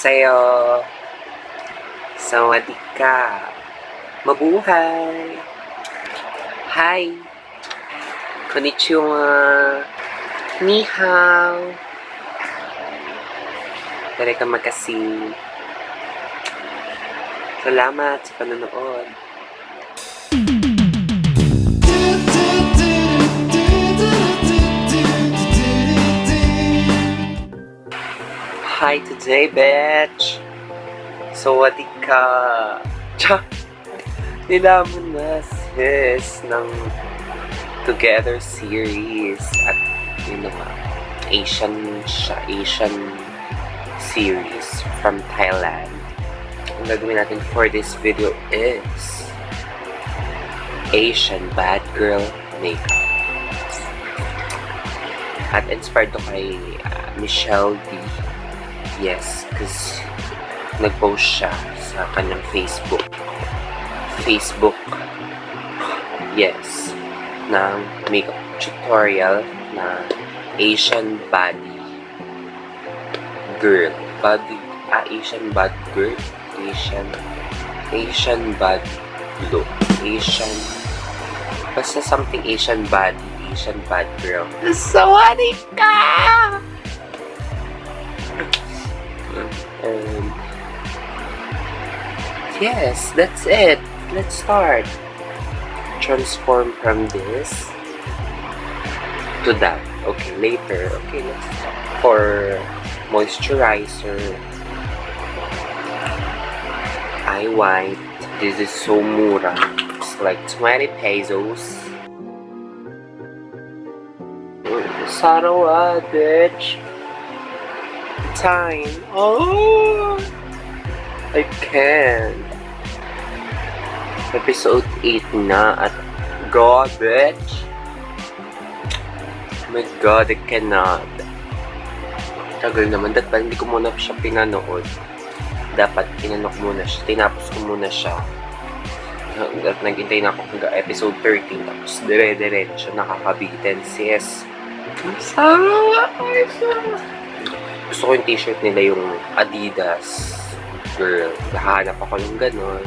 Annyeonghaseyo! Sawadee ka! Mabuhay! Hi! Konnichiwa! Ni hao! Talaga magkasi. Salamat sa panonood. Hi today, bitch! Sawadee ka! Tsa! Nilaman na sis ng Together series at yun naman, Asian series from Thailand. Ang gagawin natin for this video is Asian bad girl makeup. At inspired to kay Michelle D. Yes, because nag-post siya sa kanyang Facebook, yes, ng makeup tutorial na Asian body girl. Asian bad girl? Asian bad look. Basta something Asian bad girl. Sawadee ka! Yes, that's it. Let's start. Transform from this to that. Okay, later. Okay, let's start. For moisturizer, eye white. This is so mura. It's like 20 pesos. Sarawat, bitch. Time. Oh, I can't. Episode 8 na at God, bitch. Oh my God, I cannot. Tagal naman. Dapat hindi ko muna siya pinanood. Dapat pinanok muna siya. Tinapos ko muna siya. At nag-intay na ako hanggang episode 13. Tapos dire-diretso nakakabitin. Sis. Sarap! Gusto ko yung t-shirt nila, yung Adidas girl. Nahanap ako ng ganon.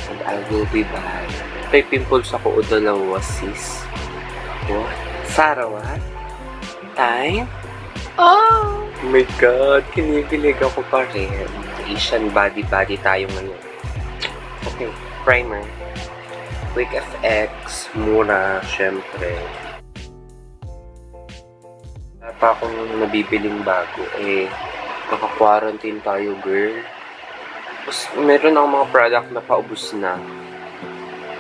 And I will be back. May pimples ako o dalawa, sis. What? Sarawat? Time? Oh my God, kinikilig ako pa rin. Asian body tayo ngayon. Okay, primer. Quick FX, mura, syempre. Wala pa akong nabibiling bago. Naka-quarantine tayo, girl. Tapos, meron akong mga product na paubos na.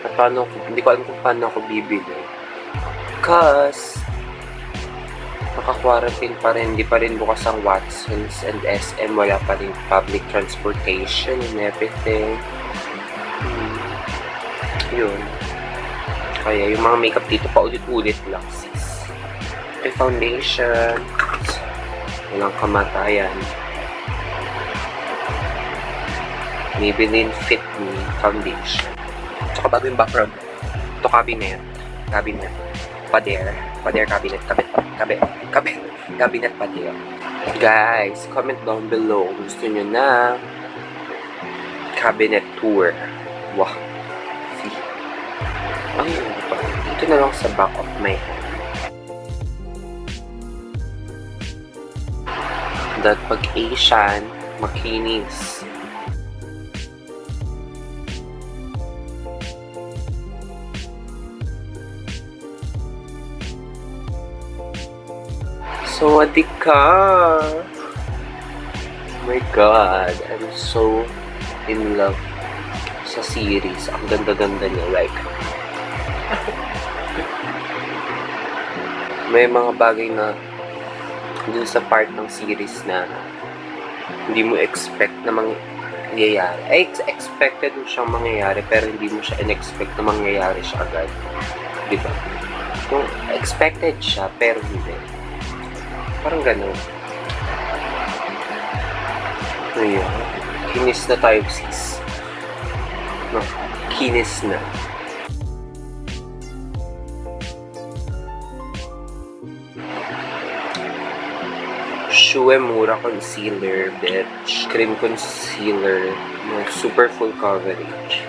At hindi ko alam kung paano ako bibili. Because, naka-quarantine pa rin. Hindi pa rin bukas ang Watsons and SM. Wala pa rin public transportation and everything. Yun. Kaya yung mga makeup dito paulit-ulit lang, sis. Okay, foundation. Walang kamatayan. Maybelline Fit foundation. Tsaka bago yung background. Ito cabinet. Pader cabinet. Cabinet pader. Guys, comment down below kung gusto nyo na cabinet tour. Wow. See? Ayun pa. Dito na lang sa back of my hand. That pag Asian, makinis. Sawadee ka! Oh my God, I'm so in love sa series. Ang ganda-ganda niya, like may mga bagay na dun sa part ng series na hindi mo expect na mangyayari. Expected mo siyang mangyayari pero hindi mo siya in-expect na mangyayari siya agad. Diba? Kung expected siya pero hindi. Parang gano'n. Ayan. Kinis na tayo, sis. No, kinis na. Shuemura Concealer, bitch. Cream concealer. Super full coverage.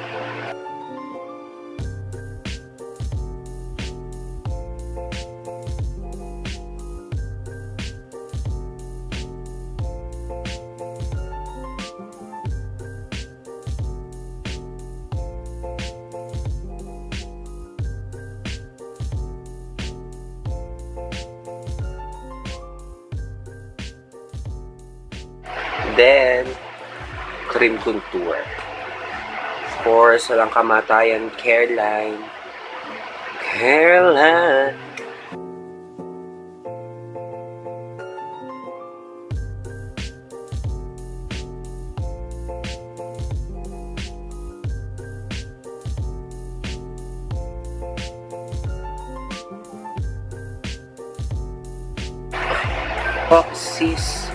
Then, cream contour. Of course, walang kamatayan, Careline. Careline! Oh, sis.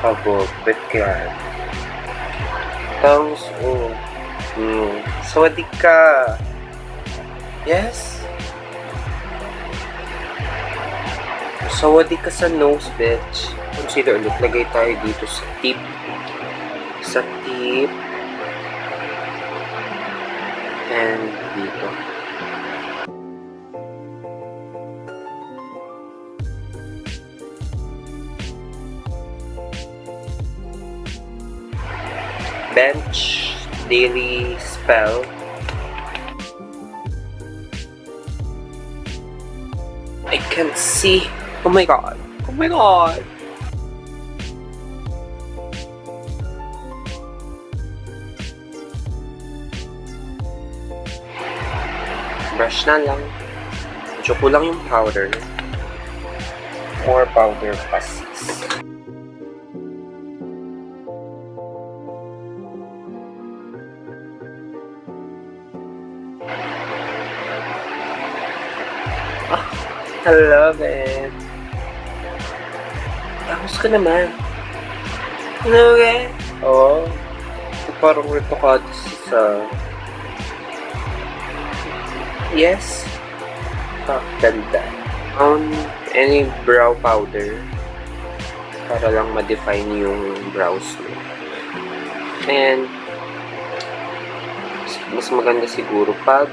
Kabobet yan. Tapos, sawadik ka. Yes? Sawadik ka sa nose, bitch. Consider ulit. Lagay tayo dito sa tip. Sa tip. And dito. Bench Daily Spell. I can't see. Oh my god. Oh my god. Brush na lang. Medyo kulang yung powder. More powder pa, sis. I love it. Tapos ka naman. Okay? Oo. So, parang retokado sa... Yes. Ganda. Any brow powder para lang ma-define yung brows mo. And mas maganda siguro pag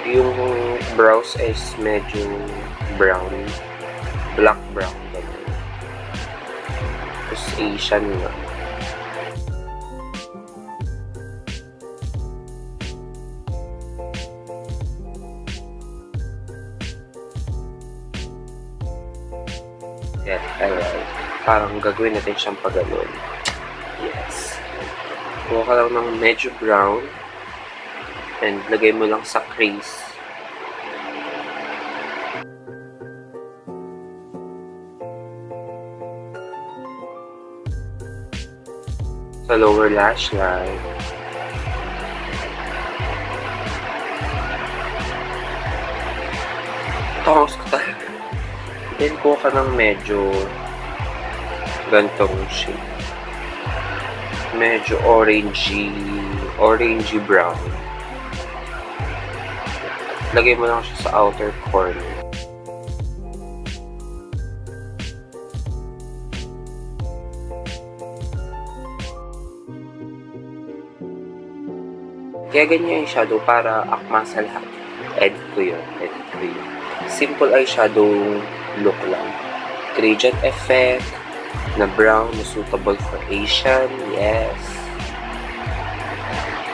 yung brows is medyo brown, black brown ganun. Tapos Asian nga. Yeah, alright. Parang gagawin natin siyang pagano'n. Yes. Kuha ka lang ng medyo brown. And lagay mo lang sa crease. Sa lower lash line. Tangos ko talaga. Then kuha ka ng medyo gantong shade. Medyo orangey brown. Lagay mo lang siya sa outer corner. Kaya ganyan yung shadow para akma sa lahat. Edit ko yun. Simple eyeshadow look lang. Gradient effect na brown na suitable for Asian. Yes.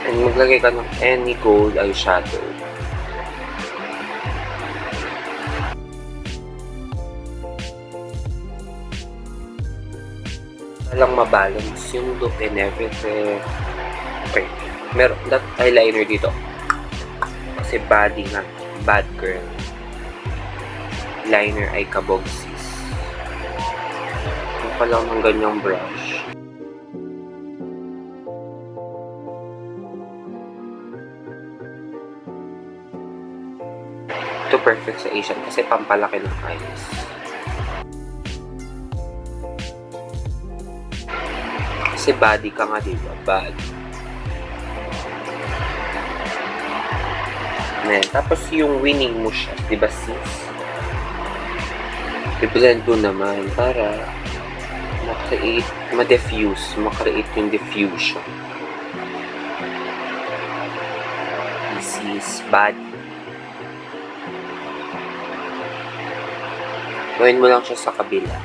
And maglagay ka ng any gold eyeshadow. Lang mabalance yung look and everything. Okay. Meron that eyeliner dito. Kasi body nga. Bad girl. Liner ay kabog sis. Yung pa lang ng ganyang brush. Ito perfect sa Asian kasi pampalaki ng eyes. Kasi body ka nga, diba? Body. Ayan. Tapos yung winning mo siya, diba sis? i-blend mo naman para ma-create yung diffusion. This is body. Gawin mo lang siya sa kabila.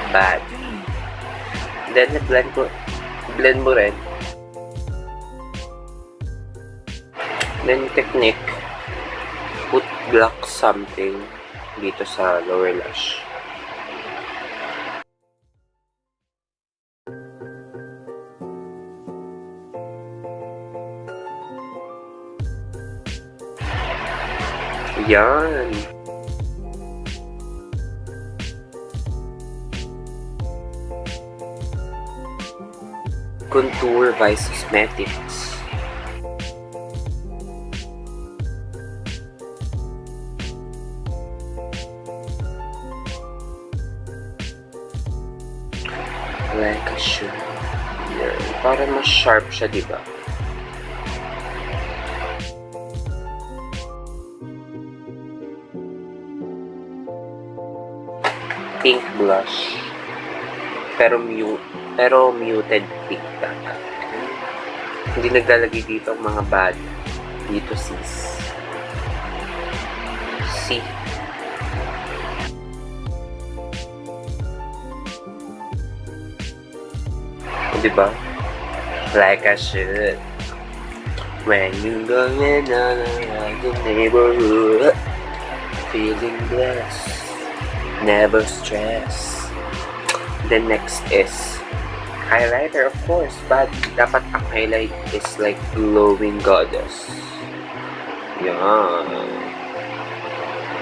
Body. Then, blend mo rin. Then, technique, put black something dito sa lower lash. Yan. Contour ViceCosmetics. Like a shoe. Para mas sharp siya, diba? Pink blush. Pero muted pink dapat. Hindi naglalagay dito ang mga bad. Dito sis. See? Diba? Like I should. When you going on the neighborhood, feeling blessed, never stressed. The next is highlighter, of course, but dapat ang highlight is like glowing goddess. Yan.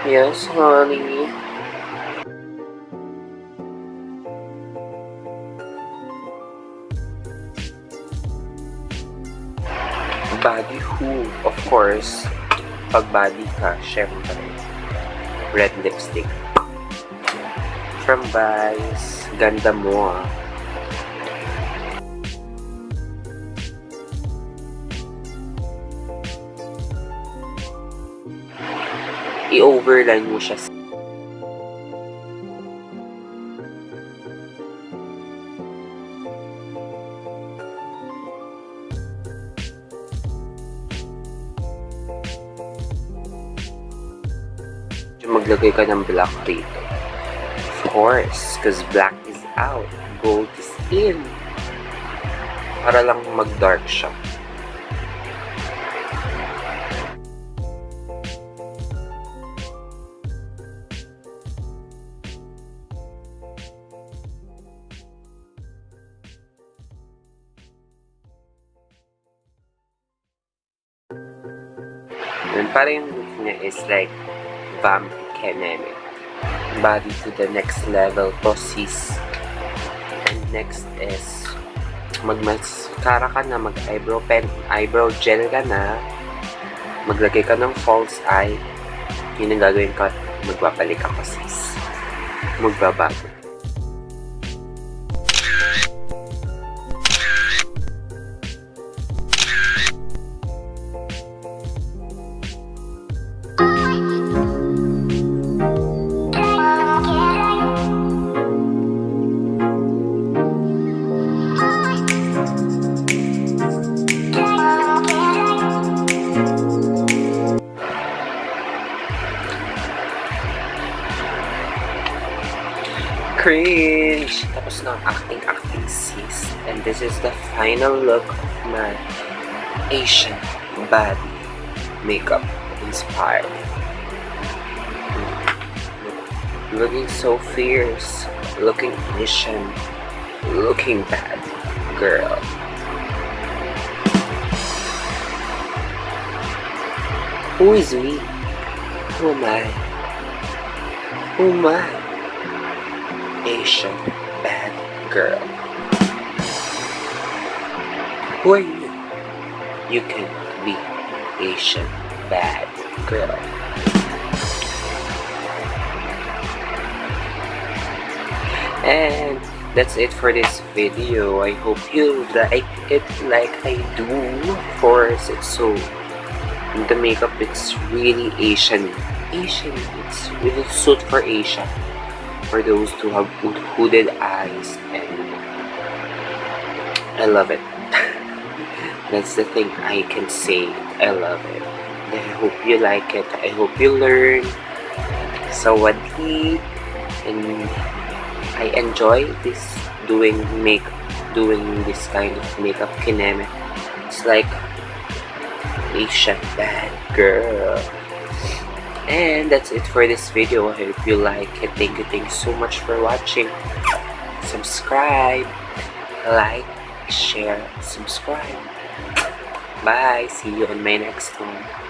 Yes, honey. Body who, of course, pag body ka, syempre, red lipstick. From Vice, Ganda mo ah. I-overline mo siya. Maglagay ka ng black dito. Of course, because black is out, gold is in. Para lang mag-dark siya. And para yung look niya is like vamp keneme. Body to the next level po sis. And next is mag-mascara ka na, mag-eyebrow pen, eyebrow gel ka na, maglagay ka ng false eye. Yun ang gagawin ko. Magbabalik ako sis. Magbabago. Cringe! Tapos na ang acting sis. And this is the final look of my Asian body makeup inspired. Looking so fierce, looking Asian, looking bad, girl. Who is me? Who am I? Who am I? Asian bad girl. Who are you? You can be Asian bad girl. And that's it for this video. I hope you like it like I do. Of course, it's so, the makeup, it's really Asian. It's really suit for Asia. For those who have hooded eyes, and I love it. That's the thing I can say. I love it. I hope you like it. I hope you learn. Sawadee. And I enjoy doing this kind of makeup kineme. It's like Asian bad girl. And that's it for this video. I hope you like it. Thank you so much for watching. Subscribe, like, share, subscribe. Bye. See you on my next one.